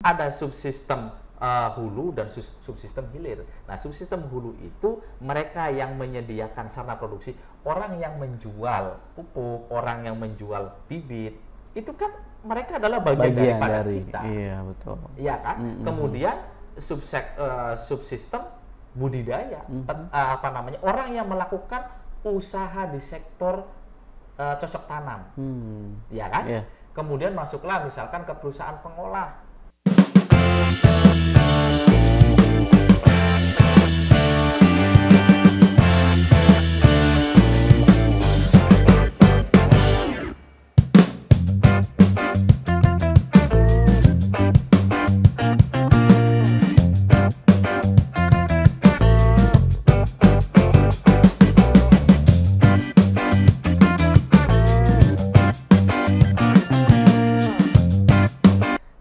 ada subsistem hulu dan subsistem hilir. Nah, subsistem hulu itu mereka yang menyediakan sarana produksi, orang yang menjual pupuk, orang yang menjual bibit, itu kan mereka adalah bagian daripada dari kita. Iya, betul. Iya kan? Kemudian subsistem budidaya, orang yang melakukan usaha di sektor cocok tanam, ya kan? Yeah. Kemudian masuklah misalkan ke perusahaan pengolah.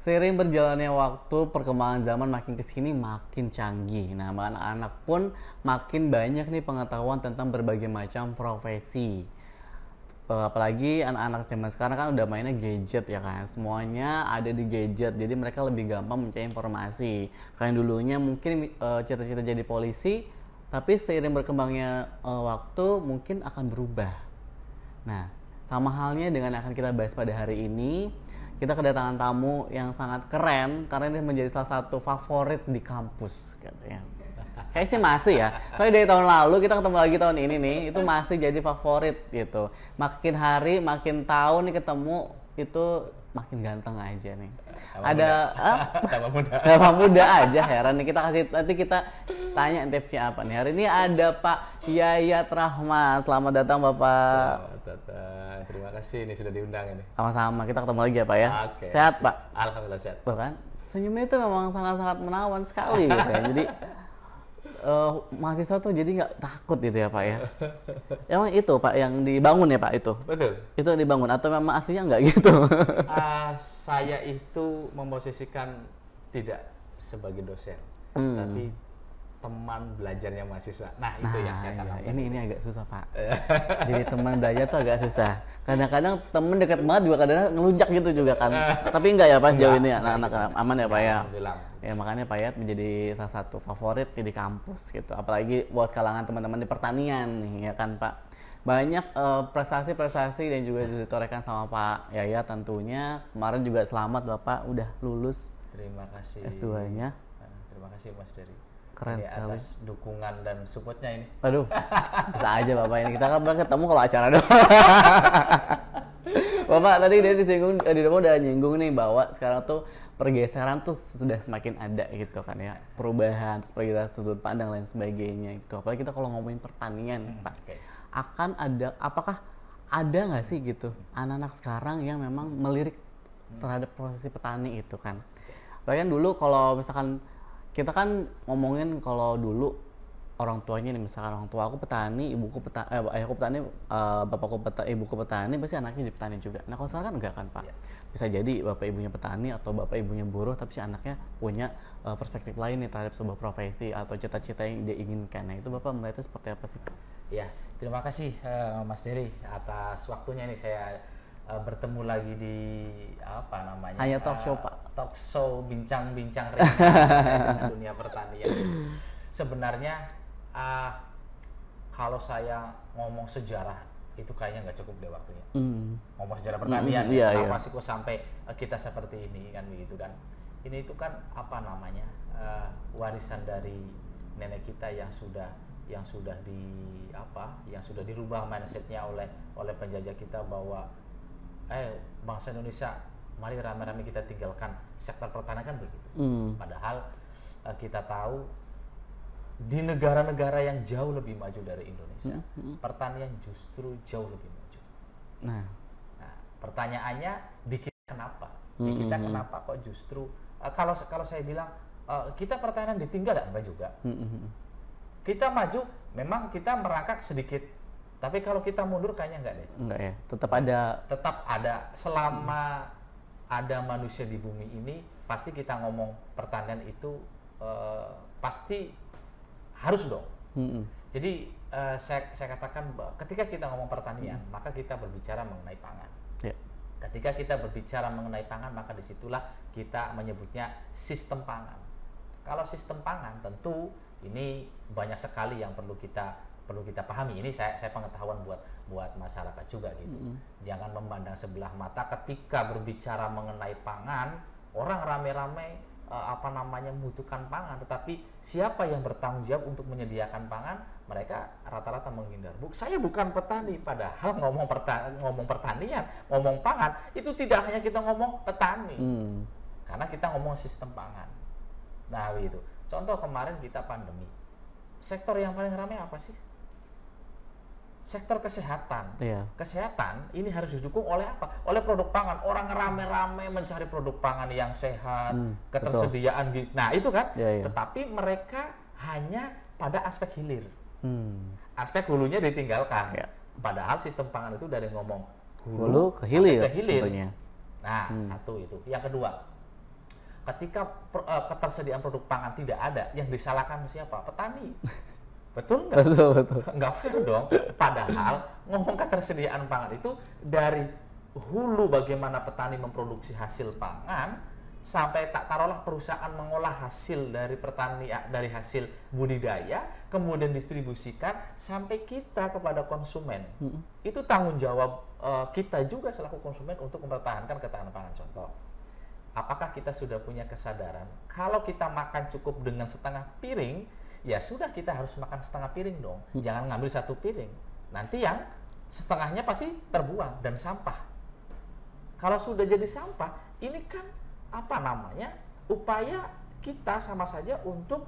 Seiring berjalannya waktu, perkembangan zaman makin kesini makin canggih. Nah, anak-anak pun makin banyak nih pengetahuan tentang berbagai macam profesi. Apalagi anak-anak zaman sekarang kan udah mainnya gadget ya kan. Semuanya ada di gadget, jadi mereka lebih gampang mencari informasi. Kayak dulunya mungkin cita-cita jadi polisi, tapi seiring berkembangnya waktu mungkin akan berubah. Nah, sama halnya dengan yang akan kita bahas pada hari ini. Kita kedatangan tamu yang sangat keren karena ini menjadi salah satu favorit di kampus katanya. Kayaknya sih masih ya. Soalnya dari tahun lalu kita ketemu lagi tahun ini nih, itu masih jadi favorit gitu. Makin hari makin tahun nih ketemu itu makin ganteng aja nih. Tambah muda aja, heran nih. Nanti kita tanya tipsnya apa nih. Hari ini ada Pak Yayat Rahmat. Selamat datang Bapak. Selamat datang. Terima kasih ini sudah diundang ini. Sama-sama, kita ketemu lagi ya Pak ya. Okay. Sehat Pak? Alhamdulillah sehat. Tuh kan, senyumnya itu memang sangat-sangat menawan sekali gitu ya. Jadi mahasiswa tuh jadi nggak takut gitu ya Pak ya. Emang itu Pak yang dibangun ya Pak itu? Betul. Itu yang dibangun atau memang aslinya nggak gitu? Saya itu memposisikan tidak sebagai dosen, tapi teman belajarnya mahasiswa. Nah itu yang saya tanamkan. Ini agak susah Pak. Jadi teman belajar tuh agak susah. Kadang-kadang temen dekat banget juga kadang-kadang ngelunjak gitu juga kan. Tapi enggak ya Pak sejauh ini anak-anak aman ya Pak ya. Alhamdulillah. Ya makanya Pak Yat menjadi salah satu favorit di kampus gitu. Apalagi buat kalangan teman-teman di pertanian nih ya kan Pak. Banyak prestasi-prestasi dan juga ditorehkan sama Pak Yayat tentunya. Kemarin juga selamat Bapak udah lulus. Terima kasih. S2-nya. Terima kasih Mas Dery. Keren ini sekali. Atas dukungan dan supportnya ini. Aduh, bisa aja Bapak ini. Kita kan baru ketemu kalau acara doang. Bapak tadi dia disinggung, di depan udah nyinggung nih bahwa sekarang tuh pergeseran tuh sudah semakin ada gitu kan ya. Perubahan, perbedaan sudut pandang lain sebagainya gitu. Apalagi kita kalau ngomongin pertanian, Pak. Okay. Apakah ada nggak sih gitu anak-anak sekarang yang memang melirik terhadap prosesi petani itu kan? Bahkan dulu kalau misalkan kita kan ngomongin kalau dulu orang tuanya nih, misalkan orang tua aku petani, ibuku petani, ayahku petani, bapakku petani, ibuku petani, pasti anaknya jadi petani juga. Nah kalau sekarang kan enggak kan Pak? Bisa jadi bapak ibunya petani atau bapak ibunya buruh, tapi si anaknya punya perspektif lain nih terhadap sebuah profesi atau cita-cita yang dia inginkan. Nah itu Bapak melihatnya seperti apa sih Pak? Ya, terima kasih Mas Dery atas waktunya nih saya bertemu lagi di apa namanya? Hanya talk show Pak. Talk show bincang-bincang dengan dunia pertanian. Sebenarnya kalau saya ngomong sejarah itu kayaknya nggak cukup deh waktunya. Ngomong sejarah pertanian, kenapa sih kok sampai kita seperti ini kan begitu kan? Ini itu kan apa namanya warisan dari nenek kita yang sudah dirubah mindsetnya oleh penjajah kita bahwa bangsa Indonesia, mari rame-rame kita tinggalkan sektor pertanian kan begitu. Padahal kita tahu di negara-negara yang jauh lebih maju dari Indonesia, pertanian justru jauh lebih maju. Nah, pertanyaannya di kita kenapa? Di kita kenapa kok justru kalau saya bilang kita pertanian ditinggal enggak juga. Kita maju, memang kita merangkak sedikit. Tapi kalau kita mundur kayaknya enggak deh. Enggak ya, tetap ada selama ada manusia di bumi ini, pasti kita ngomong pertanian itu pasti harus dong. Jadi saya katakan bahwa ketika kita ngomong pertanian, maka kita berbicara mengenai pangan. Ketika kita berbicara mengenai pangan, maka disitulah kita menyebutnya sistem pangan. Kalau sistem pangan, tentu ini banyak sekali yang perlu kita pahami. Ini saya pengetahuan buat masyarakat juga gitu. Jangan memandang sebelah mata ketika berbicara mengenai pangan, orang rame-rame membutuhkan pangan, tetapi siapa yang bertanggung jawab untuk menyediakan pangan? Mereka rata-rata menghindar. Saya bukan petani, padahal ngomong pertanian, ngomong pangan, itu tidak hanya kita ngomong petani, karena kita ngomong sistem pangan. Nah begitu. Contoh kemarin kita pandemi, sektor yang paling ramai apa sih? Sektor kesehatan. Iya. Kesehatan ini harus didukung oleh apa? Oleh produk pangan. Orang rame-rame mencari produk pangan yang sehat, ketersediaan gitu. Nah, itu kan. Iya. Tetapi mereka hanya pada aspek hilir. Aspek hulunya ditinggalkan. Iya. Padahal sistem pangan itu dari ngomong hulu ke hilir. Tentunya. Nah, satu itu. Yang kedua, ketika ketersediaan produk pangan tidak ada, yang disalahkan siapa? Petani. Betul nggak? Betul. Nggak fair dong. Padahal ngomong ketersediaan pangan itu dari hulu bagaimana petani memproduksi hasil pangan sampai taruhlah perusahaan mengolah hasil dari dari hasil budidaya, kemudian distribusikan sampai kita kepada konsumen. Itu tanggung jawab kita juga selaku konsumen untuk mempertahankan ketahanan pangan. Contoh, apakah kita sudah punya kesadaran kalau kita makan cukup dengan setengah piring, ya sudah kita harus makan setengah piring dong. Jangan ngambil satu piring. Nanti yang setengahnya pasti terbuang dan sampah. Kalau sudah jadi sampah, ini kan upaya kita sama saja untuk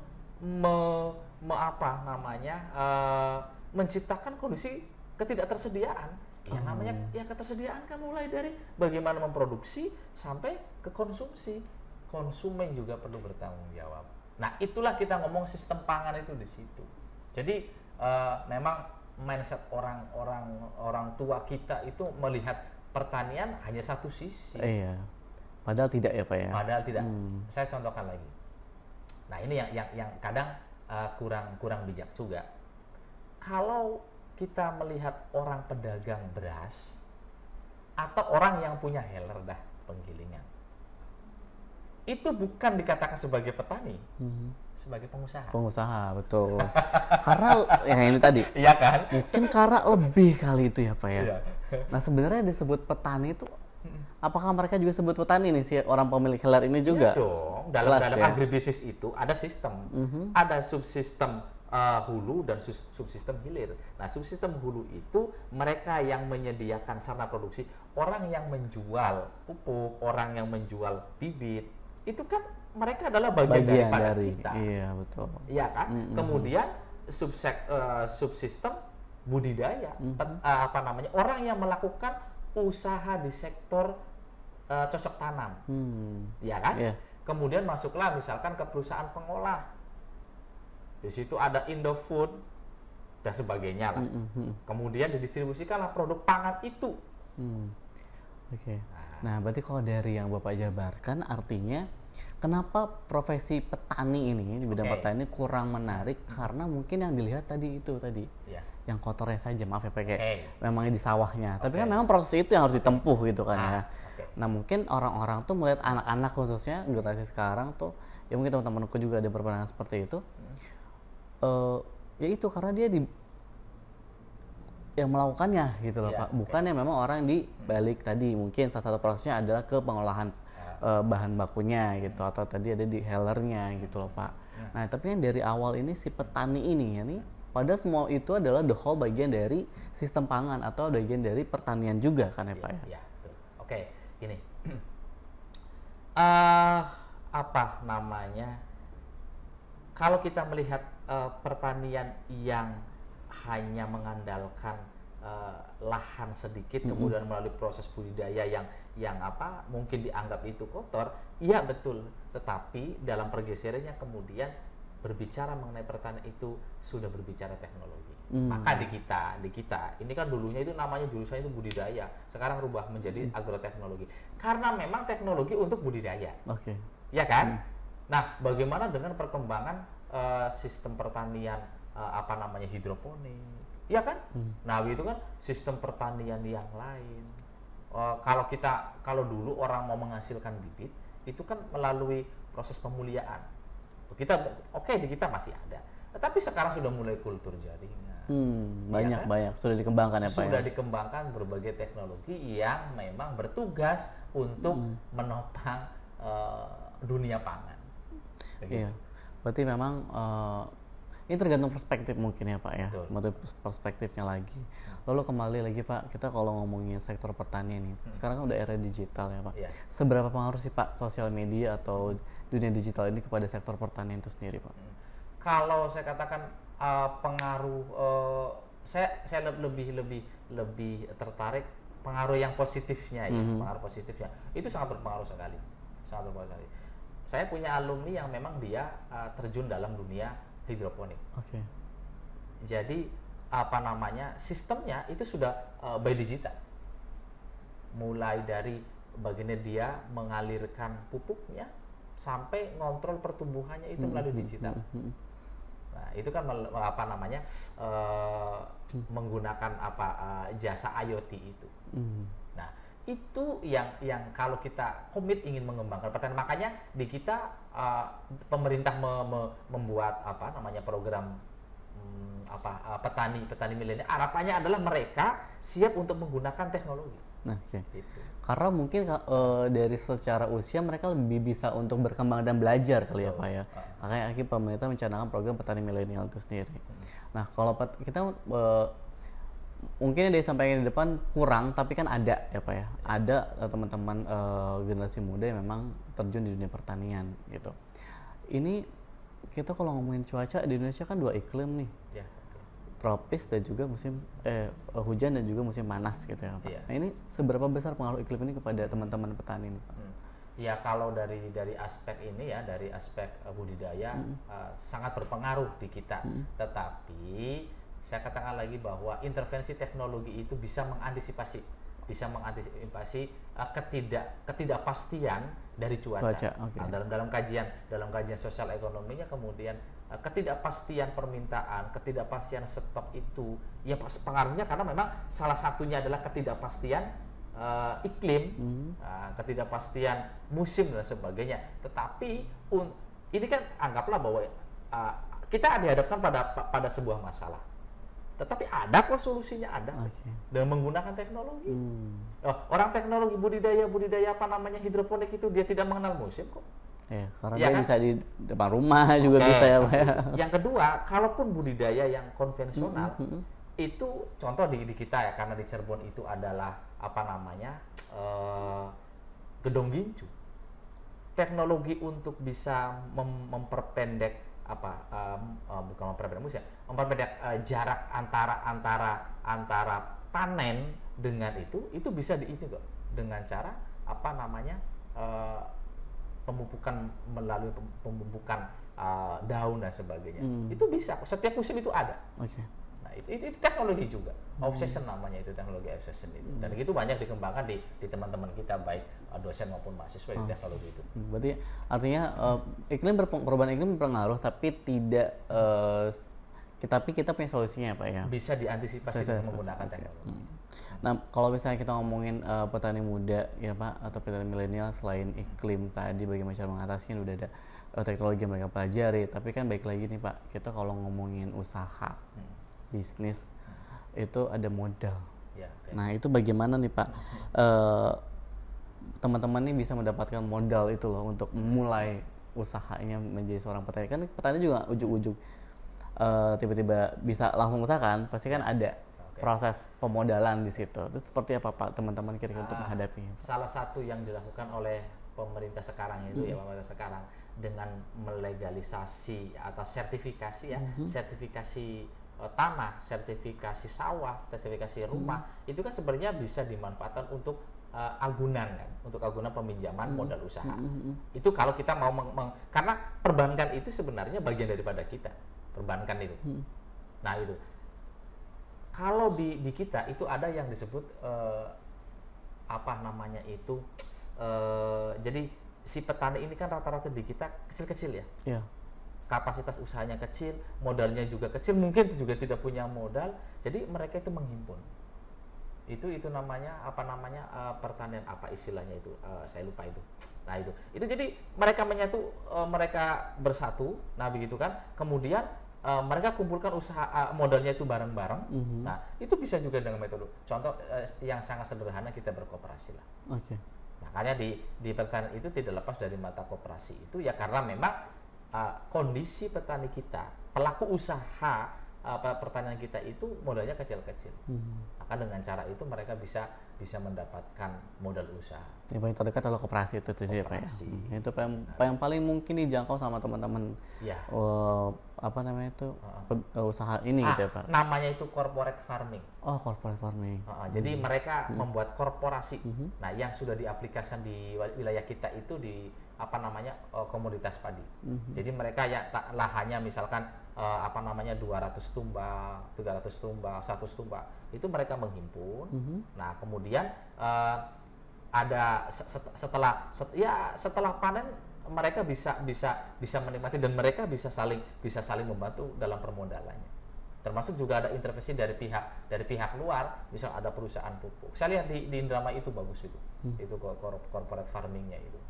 menciptakan kondisi ketidaktersediaan. Yang namanya ketersediaan kan mulai dari bagaimana memproduksi sampai ke konsumsi. Konsumen juga perlu bertanggung jawab. Nah, itulah kita ngomong sistem pangan itu di situ. Jadi memang mindset orang tua kita itu melihat pertanian hanya satu sisi. Iya. Padahal tidak ya, Pak ya. Padahal tidak. Saya contohkan lagi. Nah, ini yang kadang kurang bijak juga. Kalau kita melihat orang pedagang beras atau orang yang punya heller penggilingan, itu bukan dikatakan sebagai petani, sebagai pengusaha. Pengusaha, betul. Karena yang ini tadi. Iya kan? Mungkin karena lebih kali itu ya, Pak ya. Iya. Nah, sebenarnya disebut petani itu, apakah mereka juga sebut petani nih si orang pemilik heller ini juga? Iya dong. Dalam agribisnis itu ada sistem, ada subsistem hulu dan subsistem hilir. Nah, subsistem hulu itu mereka yang menyediakan sarana produksi, orang yang menjual pupuk, orang yang menjual bibit. Itu kan mereka adalah bagian daripada kita. Iya, betul. Iya kan? Kemudian subsistem budidaya, orang yang melakukan usaha di sektor cocok tanam. Iya kan? Yeah. Kemudian masuklah misalkan ke perusahaan pengolah. Di situ ada Indofood dan sebagainya lah. Kemudian didistribusikanlah produk pangan itu. Oke. Nah, berarti kalau dari yang Bapak jabarkan, artinya kenapa profesi petani ini, di bidang petani kurang menarik, karena mungkin yang dilihat tadi, yang kotornya saja, maaf ya Pak, memangnya di sawahnya. Tapi kan memang proses itu yang harus ditempuh gitu kan ya. Nah, mungkin orang-orang tuh melihat anak-anak khususnya generasi sekarang tuh, ya mungkin teman-temanku juga ada berpandangan seperti itu. Ya itu karena dia yang melakukannya gitu loh Pak. Bukan yang memang orang di balik tadi, mungkin salah satu prosesnya adalah ke pengolahan bahan bakunya gitu, atau tadi ada di hellernya gitu loh Pak. Nah, tapi kan dari awal ini si petani ini ya nih, padahal semua itu adalah the whole bagian dari sistem pangan atau bagian dari pertanian juga kan ya Pak ya. Iya, betul. Oke, ini kalau kita melihat pertanian yang hanya mengandalkan lahan sedikit, kemudian melalui proses budidaya yang mungkin dianggap itu kotor, iya betul. Tetapi dalam pergeserannya kemudian berbicara mengenai pertanian itu sudah berbicara teknologi. Maka di kita ini kan dulunya itu namanya jurusan itu budidaya, sekarang rubah menjadi agroteknologi. Karena memang teknologi untuk budidaya. Oke. Ya kan? Nah, bagaimana dengan perkembangan sistem pertanian hidroponik, ya kan? Nah, itu kan sistem pertanian yang lain. Kalau dulu orang mau menghasilkan bibit itu kan melalui proses pemuliaan. Di kita masih ada. Tetapi sekarang sudah mulai kultur jaringan. Banyak sudah dikembangkan ya Pak. Sudah dikembangkan berbagai teknologi yang memang bertugas untuk menopang dunia pangan. Iya. Berarti memang ini tergantung perspektif mungkin ya Pak ya. Betul. Perspektifnya lagi. Lalu kembali lagi Pak, kita kalau ngomongin sektor pertanian nih, sekarang kan udah era digital ya Pak. Yeah. Seberapa pengaruh sih Pak sosial media atau dunia digital ini kepada sektor pertanian itu sendiri Pak? Kalau saya katakan pengaruh, saya lebih tertarik pengaruh yang positifnya ya, pengaruh positifnya itu sangat berpengaruh sekali. Saya punya alumni yang memang dia terjun dalam dunia hidroponik. Okay. Jadi sistemnya itu sudah by digital. Mulai dari bagiannya dia mengalirkan pupuknya sampai ngontrol pertumbuhannya itu melalui digital. Nah, itu kan menggunakan jasa IoT itu. Nah, itu yang kalau kita komit ingin mengembangkan pertanian, makanya di kita pemerintah membuat program petani milenial. Harapannya adalah mereka siap untuk menggunakan teknologi. Nah, gitu. Karena mungkin dari secara usia mereka lebih bisa untuk berkembang dan belajar kali ya Pak ya. Makanya akhirnya pemerintah mencanangkan program petani milenial itu sendiri. Nah, kalau kita mungkin yang disampaikan di depan kurang, tapi kan ada ya Pak ya. Ada teman-teman generasi muda yang memang terjun di dunia pertanian gitu. Ini kita kalau ngomongin cuaca di Indonesia kan 2 iklim nih. Ya. Tropis dan juga musim hujan dan juga musim panas gitu ya Pak. Ya. Nah, ini seberapa besar pengaruh iklim ini kepada teman-teman petani nih Pak? Ya kalau dari aspek ini ya, dari aspek budidaya sangat berpengaruh di kita. Tetapi saya katakan lagi bahwa intervensi teknologi itu bisa mengantisipasi ketidakpastian dari cuaca. Okay. Dalam kajian sosial ekonominya, kemudian ketidakpastian permintaan, ketidakpastian stok itu ya pengaruhnya karena memang salah satunya adalah ketidakpastian iklim, ketidakpastian musim dan sebagainya. Tetapi ini kan anggaplah bahwa kita dihadapkan pada sebuah masalah. Tetapi ada kok solusinya, ada dengan menggunakan teknologi. Orang teknologi budidaya hidroponik itu dia tidak mengenal musim kok. Ya, karena dia kan bisa di depan rumah juga bisa ya Pak. Yang kedua, kalaupun budidaya yang konvensional itu contoh di kita ya, karena di Cirebon itu adalah gedong gincu. Teknologi untuk bisa memperpendek memperpendek jarak antara panen dengan itu bisa kok dengan cara pemupukan melalui pemupukan daun dan sebagainya. Itu bisa setiap musim itu ada. Nah, itu teknologi juga. Obsession namanya, itu teknologi obsession itu. Dan itu banyak dikembangkan di teman-teman kita, baik dosen maupun mahasiswa di teknologi itu. Berarti artinya perubahan iklim berpengaruh, tapi tapi kita punya solusinya Pak ya. Bisa diantisipasi dengan menggunakan teknologi. Nah, kalau misalnya kita ngomongin petani muda ya Pak, atau petani milenial, selain iklim tadi bagaimana cara mengatasinya, udah ada teknologi yang mereka pelajari, tapi kan baik lagi nih Pak, kita kalau ngomongin usaha, bisnis itu ada modal. Nah, itu bagaimana nih Pak teman-teman ini bisa mendapatkan modal itu loh untuk memulai usahanya menjadi seorang petani? Kan petani juga ujug-ujug tiba-tiba bisa langsung usaha kan, pasti kan ada proses pemodalan di situ. Itu seperti apa Pak teman-teman kira-kira untuk menghadapinya? Salah satu yang dilakukan oleh pemerintah sekarang itu pemerintah sekarang dengan melegalisasi atau sertifikasi sertifikasi tanah, sertifikasi sawah, sertifikasi rumah, itu kan sebenarnya bisa dimanfaatkan untuk agunan kan, untuk agunan peminjaman modal usaha. Itu kalau kita mau karena perbankan itu sebenarnya bagian daripada kita, perbankan itu. Nah itu, kalau di kita itu ada yang disebut jadi si petani ini kan rata-rata di kita kecil-kecil ya. Kapasitas usahanya kecil, modalnya juga kecil, mungkin juga tidak punya modal, jadi mereka itu menghimpun. Itu namanya pertanian apa istilahnya itu, saya lupa itu. Nah itu jadi mereka menyatu, mereka bersatu, nah begitu kan, kemudian mereka kumpulkan usaha modalnya itu bareng-bareng. Nah itu bisa juga dengan metode, contoh yang sangat sederhana, kita berkooperasi lah. Makanya di pertanian itu tidak lepas dari mata koperasi itu ya, karena memang kondisi petani kita, pelaku usaha pertanian kita itu modalnya kecil-kecil. Maka dengan cara itu mereka bisa mendapatkan modal usaha. Yang paling terdekat adalah koperasi itu sih Pak ya. Itu yang paling mungkin dijangkau sama teman-teman usaha ini gitu ya Pak. Namanya itu corporate farming. Oh, corporate farming. Jadi mereka membuat korporasi. Nah, yang sudah diaplikasikan di wilayah kita itu di komoditas padi. Jadi mereka ya lahannya misalkan 200 tumbak, 300 tumbak, 100 tumbak, itu mereka menghimpun. Nah kemudian ada setelah panen mereka bisa menikmati, dan mereka bisa saling membantu dalam permodalannya. Termasuk juga ada intervensi dari pihak luar, misal ada perusahaan pupuk. Saya lihat di Indramayu itu bagus itu corporate farmingnya itu.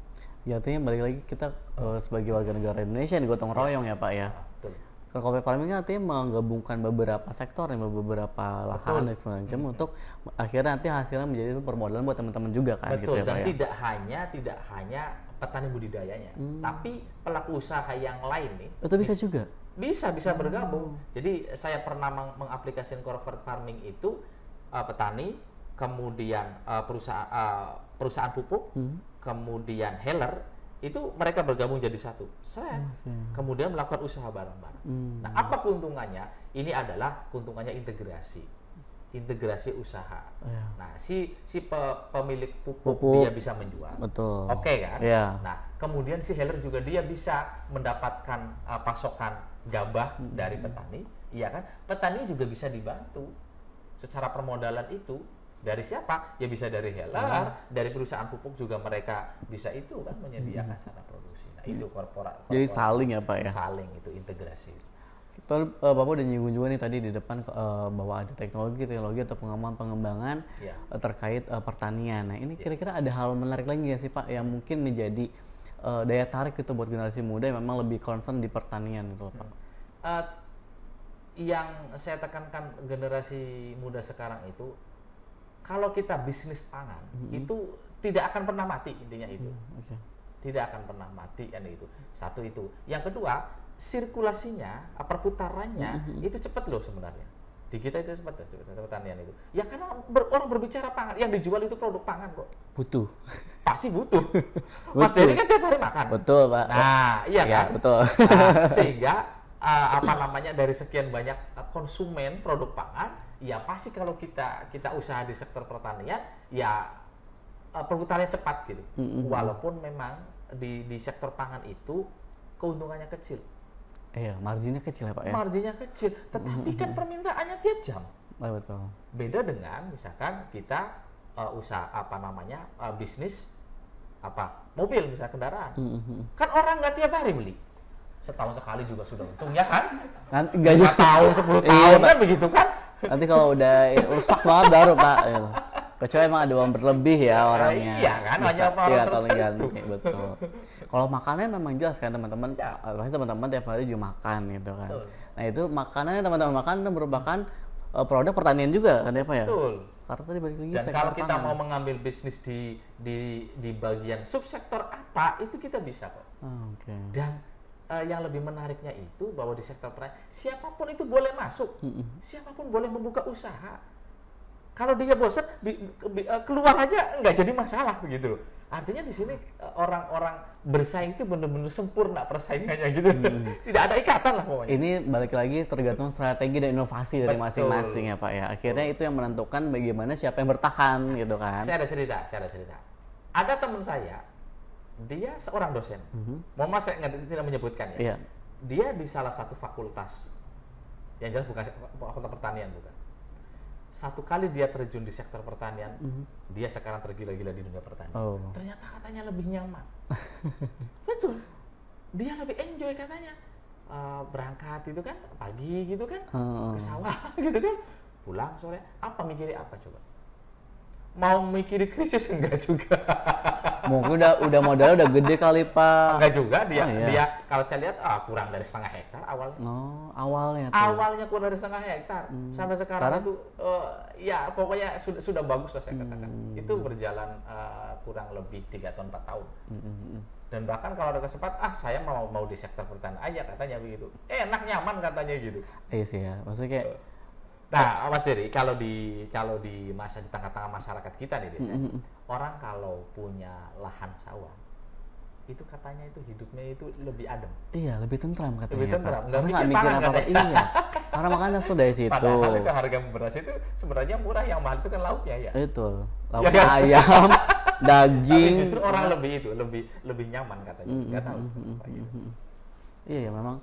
Ya artinya balik lagi kita sebagai warga negara Indonesia yang gotong royong ya Pak ya. Betul. Kalau corporate farming artinya menggabungkan beberapa sektor dan beberapa lahan dan semacam untuk akhirnya nanti hasilnya menjadi permodalan buat teman-teman juga kan. Betul. Gitu ya, Dan Pak, tidak hanya petani budidayanya, tapi pelaku usaha yang lain nih. Itu bisa juga. Bisa bergabung. Jadi saya pernah mengaplikasikan corporate farming itu petani, kemudian perusahaan pupuk, kemudian healer, itu mereka bergabung jadi satu. Kemudian melakukan usaha bareng-bareng. Nah, apa keuntungannya? Ini adalah keuntungannya integrasi usaha. Nah, si pemilik pupuk dia bisa menjual. Betul. Oke kan? Yeah. Nah, kemudian si healer juga dia bisa mendapatkan pasokan gabah dari petani, iya kan? Petani juga bisa dibantu secara permodalan itu. Dari siapa? Ya bisa dari healer, dari perusahaan pupuk juga mereka bisa itu kan menyediakan sarana produksi. Nah, itu korporat. Jadi saling ya Pak ya? Saling itu, integrasi. Bapak udah nyinggung juga nih tadi di depan bahwa ada teknologi atau pengembangan terkait pertanian. Nah ini kira-kira ada hal menarik lagi nggak sih Pak yang mungkin menjadi daya tarik itu buat generasi muda yang memang lebih concern di pertanian gitu Pak? Yang saya tekankan generasi muda sekarang itu, kalau kita bisnis pangan itu tidak akan pernah mati, intinya itu. Tidak akan pernah mati kan itu. Satu itu. Yang kedua, sirkulasinya, perputarannya itu cepat loh sebenarnya. Di kita itu cepat pertanian itu. Ya karena orang berbicara pangan, yang dijual itu produk pangan kok. Butuh. Pasti butuh. Mas Dedi kan tiap hari makan. Betul Pak. Nah, iya kan? Betul. Nah, sehingga dari sekian banyak konsumen produk pangan, ya pasti kalau kita usaha di sektor pertanian, ya perputarannya cepat gitu. Walaupun memang di sektor pangan itu keuntungannya kecil. Iya, marginnya kecil ya Pak ya. Marginnya kecil, tetapi kan permintaannya tiap jam. Betul. Beda dengan misalkan kita usaha bisnis mobil misalnya kendaraan. Kan orang nggak tiap hari beli. Setahun sekali juga sudah untung ya kan? Nanti gaji tahun 10 tahun kan begitu kan? Nanti kalau udah rusak banget baru Pak. Gitu. Kecuali emang ada uang berlebih ya orangnya. Iya kan, hanya orang tertentu. Betul. Kalau makanannya memang jelas kan teman-teman. Pasti teman-teman tiap hari juga makan gitu kan. Betul. Nah itu makanannya teman-teman makan itu merupakan produk pertanian juga kan ya Pak ya? Betul. Karena tadi balik lagi. Dan kalau kita mau mengambil bisnis di bagian subsektor apa, itu kita bisa kok. Dan yang lebih menariknya itu bahwa di sektor pertanian siapapun itu boleh masuk, siapapun boleh membuka usaha. Kalau dia bosan, keluar aja nggak jadi masalah begitu loh. Artinya di sini orang-orang bersaing itu benar-benar sempurna persaingannya gitu. Tidak ada ikatan lah pokoknya. Ini balik lagi tergantung strategi dan inovasi dari masing-masing ya Pak ya. Akhirnya itu yang menentukan bagaimana siapa yang bertahan gitu kan. Saya ada cerita. Ada teman saya, dia seorang dosen. Mohon maaf saya tidak menyebutkan ya. Dia di salah satu fakultas. Yang jelas bukan fakultas pertanian bukan. Satu kali dia terjun di sektor pertanian, dia sekarang tergila-gila di dunia pertanian. Ternyata katanya lebih nyaman. Betul. Dia lebih enjoy katanya. Berangkat itu kan pagi gitu kan, ke sawah gitu kan, pulang sore. Apa mikirnya apa coba? mau mikir krisis enggak juga. Mungkin udah modalnya udah gede kali Pak. Enggak juga dia. iya. Dia kalau saya lihat kurang dari setengah hektar awalnya. Oh, awalnya tuh. Awalnya kurang dari setengah hektar. Sampai sekarang itu ya pokoknya sudah bagus lah saya katakan. Itu berjalan kurang lebih 3 tahun 4 tahun. Dan bahkan kalau ada kesempatan, saya mau di sektor pertanian aja katanya begitu. Enak nyaman katanya gitu. Iya sih ya. Maksudnya kayak nah, Mas Dery, kalau di masa di tengah-tengah masyarakat kita nih desa, orang kalau punya lahan sawah, itu katanya itu hidupnya itu lebih adem. Iya, lebih tentram katanya. Lebih tentram. Pak. Karena nggak mikir apa-apa. Iya. Karena makannya sudah dari situ. Padahal itu harga beras itu sebenarnya murah, yang mahal itu kan lauknya ya. Itu. Lauk ayam, daging. Tapi justru orang lebih nyaman katanya. Nggak tahu. Iya, memang.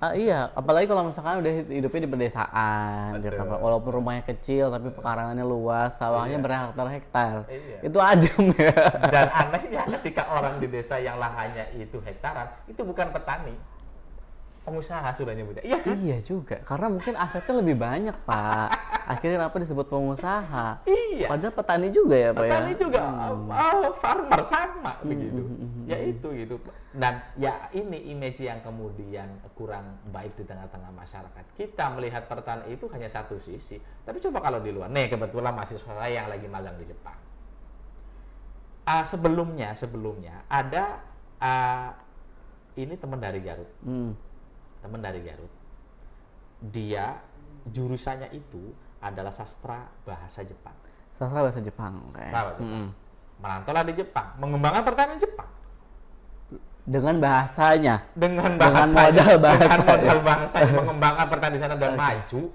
Iya, apalagi kalau misalkan udah hidupnya di pedesaan, ya, walaupun rumahnya kecil tapi pekarangannya luas, sawahnya berhektar-hektar, itu adem ya. Dan anehnya ketika orang di desa yang lahannya itu hektaran, itu bukan petani, pengusaha sudah nyebutnya. Iya kan? Iya juga, karena mungkin asetnya lebih banyak Pak. Akhirnya apa disebut pengusaha? Iya. Padahal petani juga ya Pak. Petani juga, farmer sama begitu. Ya itu gitu. Dan ya ini image yang kemudian kurang baik di tengah-tengah masyarakat. Kita melihat pertanian itu hanya satu sisi. Tapi coba kalau di luar, nih kebetulan mahasiswa saya yang lagi magang di Jepang. Sebelumnya ada ini teman dari Garut. Teman dari Garut. Dia jurusannya itu adalah sastra bahasa Jepang. Sastra bahasa Jepang. Sastra bahasa Jepang. Merantaulah di Jepang, mengembangkan pertanian Jepang. Dengan bahasanya. Dengan modal bahasa mengembangkan pertanian di sana dan maju.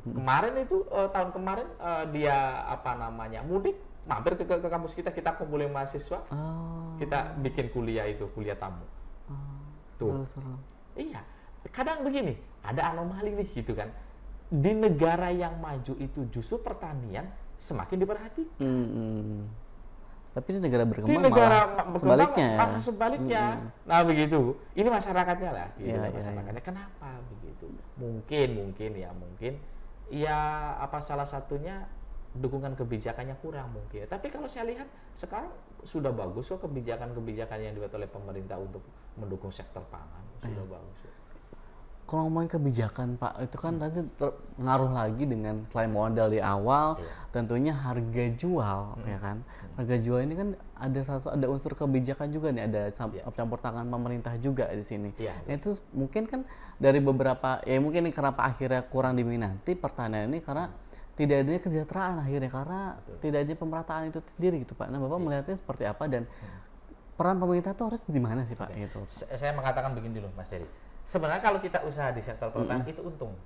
Kemarin itu tahun kemarin dia mudik, mampir ke kampus kita kumpulin mahasiswa. Kita bikin kuliah tamu. Tuh. Seru. Iya. Kadang begini, ada anomali nih gitu kan. Di negara yang maju itu justru pertanian semakin diperhatikan. Tapi di negara berkembang di negara sebaliknya. Sebaliknya. Nah begitu. Ini masyarakatnya lah. Gitu, masyarakatnya. Iya. Kenapa begitu? Mungkin ya salah satunya dukungan kebijakannya kurang mungkin. Tapi kalau saya lihat sekarang sudah bagus kok kebijakan-kebijakan yang dibuat oleh pemerintah untuk mendukung sektor pangan. Sudah bagus. Kalau ngomongin kebijakan Pak, itu kan tadi ngaruh lagi dengan selain modal di awal, tentunya harga jual, ya kan? Harga jual ini kan ada unsur kebijakan juga nih, ada campur tangan pemerintah juga di sini. Nah, itu mungkin kan dari beberapa, ya mungkin ini kenapa akhirnya kurang diminati pertanian ini karena tidak adanya kesejahteraan akhirnya karena tidak adanya pemerataan itu sendiri gitu Pak. Nah Bapak melihatnya seperti apa dan peran pemerintah itu harus di mana sih Pak? Gitu. Saya mengatakan begini dulu Mas Dery. Sebenarnya kalau kita usaha di sektor pertanian itu untung.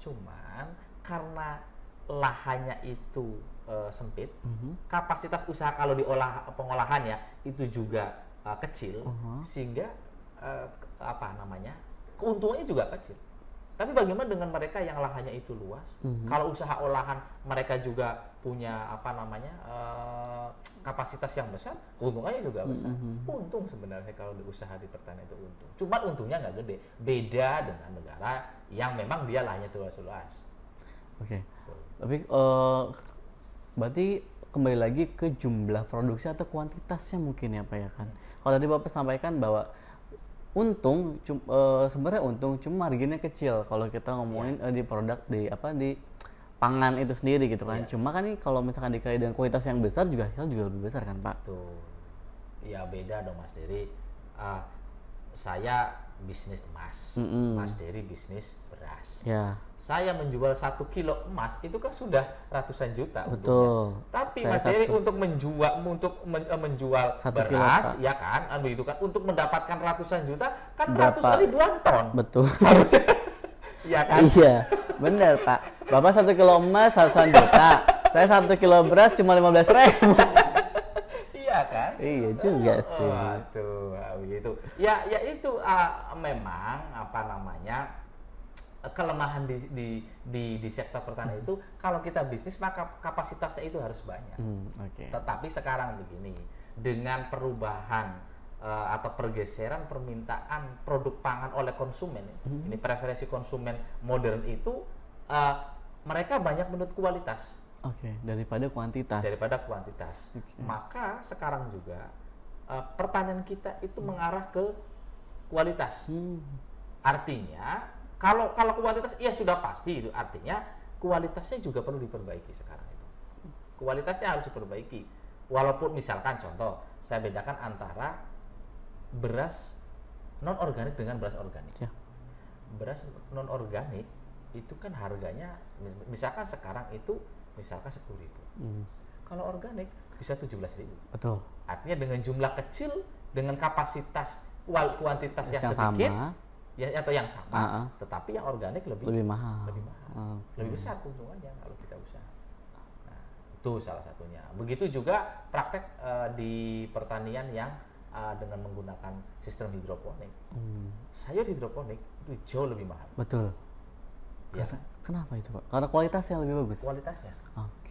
Cuman karena lahannya itu sempit, kapasitas usaha kalau diolah pengolahannya itu juga kecil, sehingga keuntungannya juga kecil. Tapi bagaimana dengan mereka yang lahannya itu luas? Kalau usaha olahan mereka juga punya kapasitas yang besar, keuntungannya juga besar. Untung sebenarnya kalau usaha di pertanian itu untung. Cuma untungnya nggak gede. Beda dengan negara yang memang dia lahannya luas-luas. Oke. Tapi berarti kembali lagi ke jumlah produksi atau kuantitasnya mungkin ya Pak ya kan? Kalau tadi Bapak sampaikan bahwa untung sebenarnya untung cuma marginnya kecil kalau kita ngomongin di produk di pangan itu sendiri gitu kan. Cuma kan nih kalau misalkan dikait dengan kualitas yang besar juga hasil juga lebih besar kan Pak. Tuh. Ya beda dong Mas Dery. Saya bisnis emas, Mas Dery bisnis beras. Ya. Saya menjual 1 kilo emas itu kan sudah ratusan juta. Betul. Untungnya. Tapi Mas Dery untuk menjual beras, ya kan, begitu kan, untuk mendapatkan ratusan juta kan ratusan ribuan ton. Betul. Harusnya, ya kan? Iya, benar Pak. Bapak 1 kilo emas ratusan juta, saya 1 kilo beras cuma 15.000. Iya kan? Iya juga sih. Waduh, begitu. Ya itu memang kelemahan di sektor pertanian itu kalau kita bisnis maka kapasitasnya itu harus banyak. Tetapi sekarang begini, dengan perubahan atau pergeseran permintaan produk pangan oleh konsumen, ini preferensi konsumen modern itu mereka banyak menuntut kualitas. Daripada kuantitas. Maka sekarang juga pertanian kita itu mengarah ke kualitas. Artinya kalau kualitas ya sudah pasti itu, artinya kualitasnya juga perlu diperbaiki sekarang itu. Kualitasnya harus diperbaiki. Walaupun misalkan contoh, saya bedakan antara beras non organik dengan beras organik. Ya. Beras non organik itu kan harganya misalkan sekarang itu misalkan 10.000. Kalau organik bisa 17.000. Betul. Artinya dengan jumlah kecil, dengan kapasitas kuantitas yang sedikit sama. Atau yang sama, tetapi yang organik lebih mahal. Lebih besar keuntungannya kalau kita usaha. Nah, itu salah satunya. Begitu juga praktek di pertanian yang dengan menggunakan sistem hidroponik. Sayur hidroponik itu jauh lebih mahal. Betul. Ya. Kenapa itu, Pak? Karena kualitasnya lebih bagus. Kualitasnya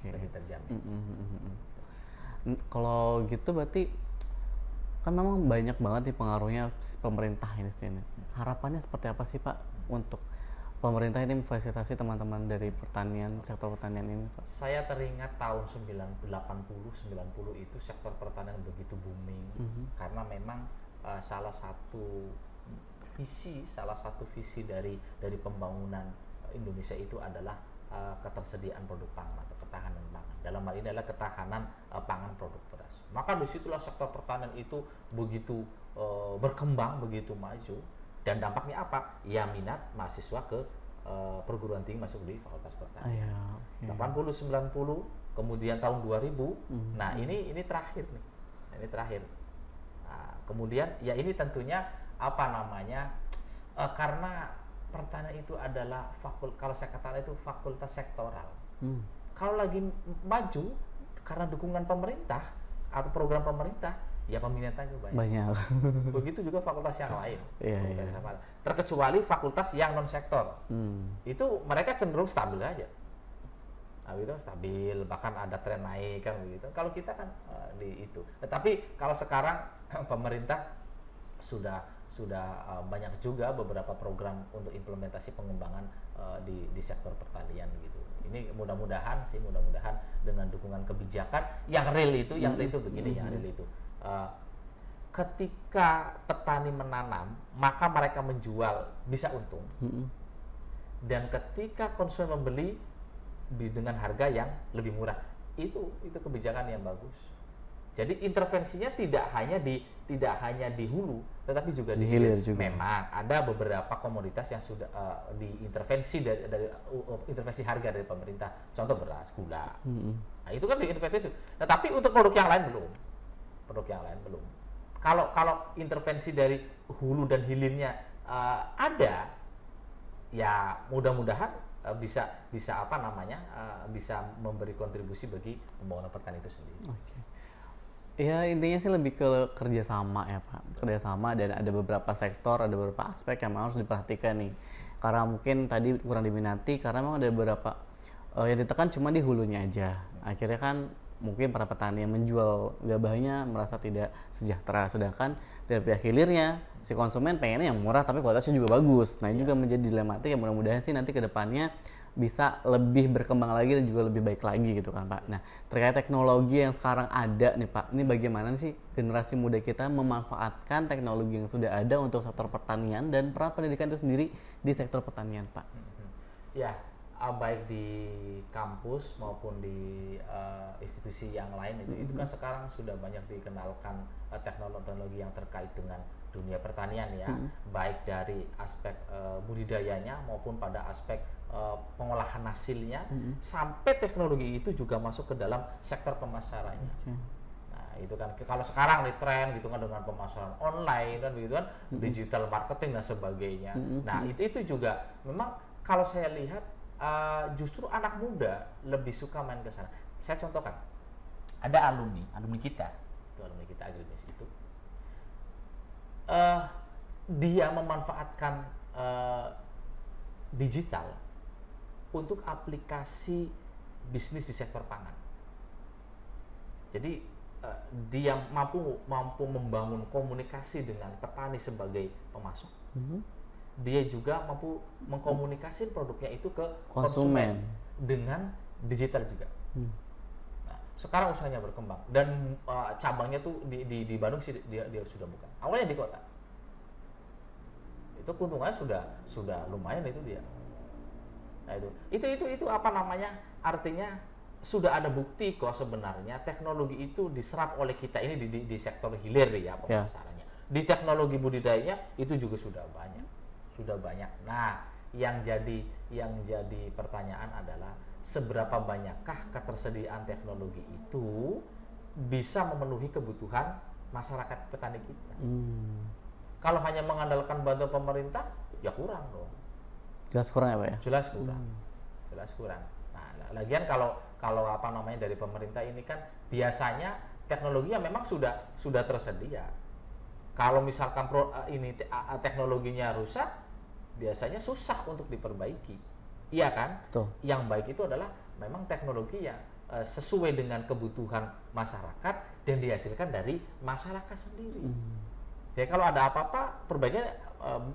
lebih terjamin. Kalau gitu berarti kan memang banyak banget nih pengaruhnya pemerintah ini sendiri. Harapannya seperti apa sih, Pak, untuk pemerintah ini memfasilitasi teman-teman dari pertanian, sektor pertanian ini, Pak? Saya teringat tahun 80-90 itu sektor pertanian begitu booming karena memang salah satu visi dari pembangunan Indonesia itu adalah ketersediaan produk pangan atau ketahanan pangan. Dalam hal ini adalah ketahanan pangan produk beras. Maka disitulah sektor pertanian itu begitu berkembang, begitu maju, dan dampaknya apa? Ya minat mahasiswa ke perguruan tinggi masuk di Fakultas Pertanian. 80-90, kemudian tahun 2000. Nah ini terakhir nih. Ini terakhir. Nah, kemudian ya ini tentunya karena pertanian itu adalah kalau saya katakan itu fakultas sektoral. Kalau lagi maju karena dukungan pemerintah atau program pemerintah, ya peminatnya banyak. Begitu juga fakultas yang lain. Terkecuali fakultas yang non sektor. Itu mereka cenderung stabil aja. Nah, itu stabil, bahkan ada tren naik kan begitu. Kalau kita kan di itu. Tetapi kalau sekarang pemerintah sudah banyak juga beberapa program untuk implementasi pengembangan di sektor pertanian gitu. Ini mudah-mudahan dengan dukungan kebijakan yang real itu, begini, yang real itu. Ketika petani menanam, maka mereka menjual bisa untung. Dan ketika konsumen membeli dengan harga yang lebih murah, itu kebijakan yang bagus. Jadi intervensinya tidak hanya di hulu, tetapi juga di hilir juga. Memang ada beberapa komoditas yang sudah diintervensi dari intervensi harga dari pemerintah. Contoh beras, gula. Nah, itu kan diintervensi. Tetapi untuk produk yang lain belum. Kalau intervensi dari hulu dan hilirnya ada, ya mudah-mudahan bisa bisa memberi kontribusi bagi pembangunan pertanian itu sendiri. Ya intinya sih lebih ke kerjasama ya Pak, kerjasama, dan ada beberapa sektor, ada beberapa aspek yang memang harus diperhatikan nih. Karena mungkin tadi kurang diminati karena memang ada beberapa yang ditekan cuma di hulunya aja. Akhirnya kan mungkin para petani yang menjual gabahnya merasa tidak sejahtera, sedangkan dari pihak hilirnya si konsumen pengennya yang murah tapi kualitasnya juga bagus. Nah ini juga menjadi dilematik yang mudah-mudahan sih nanti ke depannya bisa lebih berkembang lagi dan juga lebih baik lagi gitu kan Pak. Nah terkait teknologi yang sekarang ada nih Pak, ini bagaimana sih generasi muda kita memanfaatkan teknologi yang sudah ada untuk sektor pertanian dan pendidikan itu sendiri di sektor pertanian Pak? Ya, baik di kampus maupun di institusi yang lain itu kan sekarang sudah banyak dikenalkan teknologi yang terkait dengan dunia pertanian ya, baik dari aspek budidayanya maupun pada aspek pengolahan hasilnya, sampai teknologi itu juga masuk ke dalam sektor pemasarannya. Nah itu kan kalau sekarang di tren gitu kan dengan pemasaran online dan begitu kan, digital marketing dan sebagainya. Nah itu juga memang kalau saya lihat justru anak muda lebih suka main ke sana. Saya contohkan, ada alumni kita agronomis itu, dia memanfaatkan digital untuk aplikasi bisnis di sektor pangan. Jadi dia mampu membangun komunikasi dengan petani sebagai pemasok. Dia juga mampu mengkomunikasi produknya itu ke konsumen dengan digital juga. Nah, sekarang usahanya berkembang dan cabangnya tuh di Bandung sih dia sudah buka. Awalnya di kota. Itu keuntungannya sudah lumayan itu dia. Nah, itu apa namanya? Artinya sudah ada bukti kok sebenarnya teknologi itu diserap oleh kita ini di sektor hilir ya pemasarannya. Di teknologi budidayanya itu juga sudah banyak. Nah, yang jadi pertanyaan adalah seberapa banyakkah ketersediaan teknologi itu bisa memenuhi kebutuhan masyarakat petani kita. Kalau hanya mengandalkan bantuan pemerintah, ya kurang dong. Jelas kurang ya Pak ya? Jelas kurang. Nah, lagian kalau apa namanya dari pemerintah ini kan biasanya teknologinya memang sudah tersedia. Kalau misalkan teknologinya rusak, biasanya susah untuk diperbaiki. Iya kan? Betul. Yang baik itu adalah memang teknologi yang sesuai dengan kebutuhan masyarakat dan dihasilkan dari masyarakat sendiri. Jadi kalau ada apa-apa, perbaikannya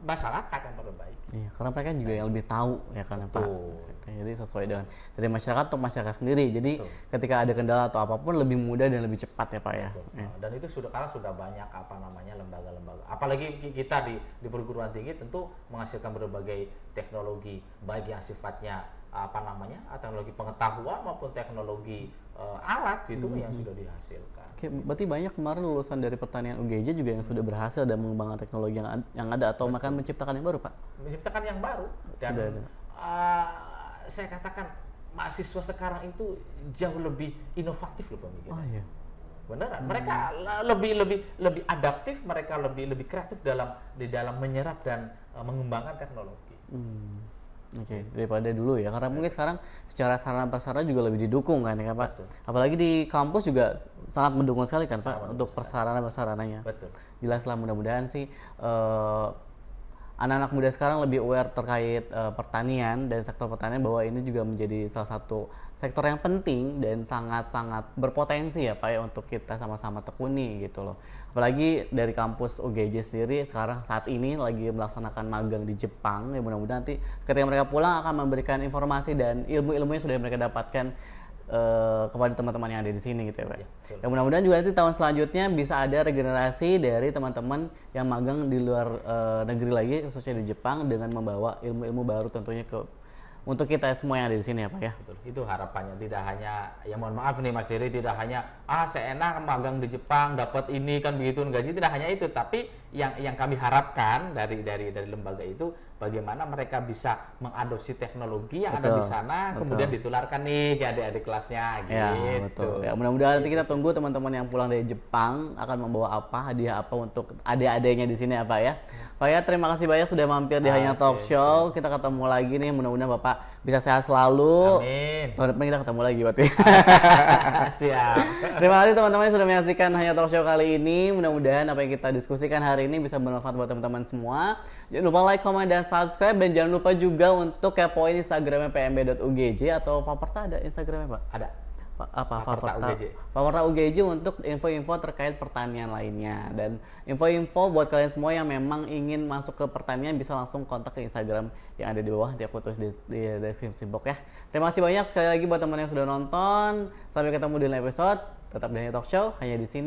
masyarakat yang perbaiki. Iya, karena mereka juga yang lebih tahu ya kan Pak. Jadi sesuai dengan dari masyarakat untuk masyarakat sendiri. Jadi ketika ada kendala atau apapun lebih mudah dan lebih cepat ya Pak ya. Dan itu karena sudah banyak apa namanya lembaga-lembaga. Apalagi kita di perguruan tinggi tentu menghasilkan berbagai teknologi baik yang sifatnya apa namanya teknologi pengetahuan maupun teknologi alat gitu yang sudah dihasilkan. Oke, berarti banyak kemarin lulusan dari pertanian UGJ juga yang sudah berhasil dan mengembangkan teknologi yang ada atau akan menciptakan yang baru Pak? Menciptakan yang baru dan saya katakan mahasiswa sekarang itu jauh lebih inovatif loh pemikiran. Oh iya. Beneran, mereka lebih adaptif, mereka lebih kreatif di dalam menyerap dan mengembangkan teknologi. Oke, daripada dulu ya, karena mungkin sekarang secara sarana prasarana juga lebih didukung kan ya Pak. Betul. Apalagi di kampus juga sangat mendukung sekali kan Pak untuk prasarananya. Betul. Jelaslah mudah-mudahan sih anak-anak muda sekarang lebih aware terkait pertanian dan sektor pertanian bahwa ini juga menjadi salah satu sektor yang penting dan sangat-sangat berpotensi ya Pak ya untuk kita sama-sama tekuni gitu loh. Apalagi dari kampus UGJ sendiri sekarang saat ini lagi melaksanakan magang di Jepang ya, mudah-mudahan nanti ketika mereka pulang akan memberikan informasi dan ilmu-ilmu yang sudah mereka dapatkan kepada teman-teman yang ada di sini gitu ya Pak. Ya mudah-mudahan juga nanti tahun selanjutnya bisa ada regenerasi dari teman-teman yang magang di luar negeri lagi khususnya di Jepang dengan membawa ilmu-ilmu baru tentunya untuk kita semua yang ada di sini ya Pak ya. Betul. Itu harapannya, tidak hanya ya mohon maaf nih Mas Dery, tidak hanya seenak magang di Jepang dapat ini kan begitu gaji, tidak hanya itu, tapi yang kami harapkan dari lembaga itu bagaimana mereka bisa mengadopsi teknologi yang ada di sana kemudian ditularkan nih ke adik-adik kelasnya gitu. Ya, betul. Ya, mudah-mudahan nanti kita tunggu teman-teman yang pulang dari Jepang akan membawa hadiah apa untuk adik-adiknya di sini ya Pak ya. Pak ya, terima kasih banyak sudah mampir di Hanya Talk Show. Kita ketemu lagi nih, mudah-mudahan Bapak bisa sehat selalu. Amin. Tahun depan kita ketemu lagi berarti. Siap. Terima kasih teman-teman yang sudah menyaksikan Hanya Talk Show kali ini. Mudah-mudahan apa yang kita diskusikan hari ini bisa bermanfaat buat teman-teman semua. Jangan lupa like, comment, dan subscribe. Dan jangan lupa juga untuk kepoin Instagramnya pmb.ugj atau Faperta ada Instagramnya Pak? Ada. Apa Faperta UGJ untuk info-info terkait pertanian lainnya dan info-info buat kalian semua yang memang ingin masuk ke pertanian bisa langsung kontak ke Instagram yang ada di bawah, nanti aku tulis di deskripsi box ya. Terima kasih banyak sekali lagi buat teman yang sudah nonton. Sampai ketemu di lain episode. Tetap di Hanya Talk Show hanya di sini.